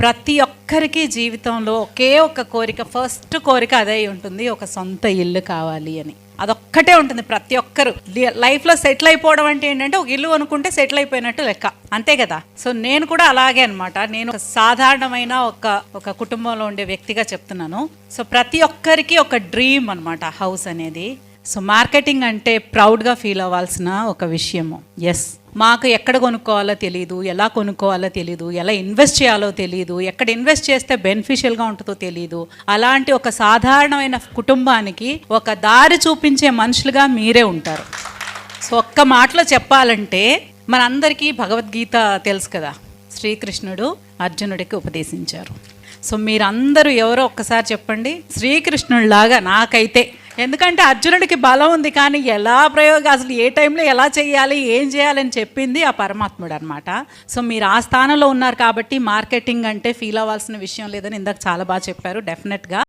ప్రతి ఒక్కరికి జీవితంలో ఒకే ఒక కోరిక, ఫస్ట్ కోరిక అదే ఉంటుంది, ఒక సొంత ఇల్లు కావాలి అని. అదొక్కటే ఉంటుంది ప్రతి ఒక్కరు లైఫ్లో. సెటిల్ అయిపోవడం అంటే ఏంటంటే ఒక ఇల్లు అనుకుంటే సెటిల్ అయిపోయినట్టు లెక్క, అంతే కదా. సో నేను కూడా అలాగే అనమాట. నేను ఒక సాధారణమైన ఒక కుటుంబంలో ఉండే వ్యక్తిగా చెప్తున్నాను. సో ప్రతి ఒక్కరికి ఒక డ్రీమ్ అనమాట హౌస్ అనేది. సో మార్కెటింగ్ అంటే ప్రౌడ్గా ఫీల్ అవ్వాల్సిన ఒక విషయము. ఎస్, మాకు ఎక్కడ కొనుక్కోవాలో తెలియదు, ఎలా కొనుక్కోవాలో తెలియదు, ఎలా ఇన్వెస్ట్ చేయాలో తెలియదు, ఎక్కడ ఇన్వెస్ట్ చేస్తే బెనిఫిషియల్గా ఉంటుందో తెలియదు. అలాంటి ఒక సాధారణమైన కుటుంబానికి ఒక దారి చూపించే మనుషులుగా మీరే ఉంటారు. సో ఒక్క మాటలో చెప్పాలంటే మనందరికీ భగవద్గీత తెలుసు కదా, శ్రీకృష్ణుడు అర్జునుడికి ఉపదేశించారు. సో మీరందరూ ఎవరో ఒక్కసారి చెప్పండి శ్రీకృష్ణుడిలాగా. నాకైతే ఎందుకంటే అర్జునుడికి బలం ఉంది, కానీ ఎలా ప్రయోగం, అసలు ఏ టైంలో ఎలా చేయాలి, ఏం చేయాలని చెప్పింది ఆ పరమాత్ముడు అనమాట. సో మీరు ఆ స్థానంలో ఉన్నారు కాబట్టి మార్కెటింగ్ అంటే ఫీల్ అవ్వాల్సిన విషయం లేదని ఇందాక చాలా బాగా చెప్పారు. డెఫినెట్గా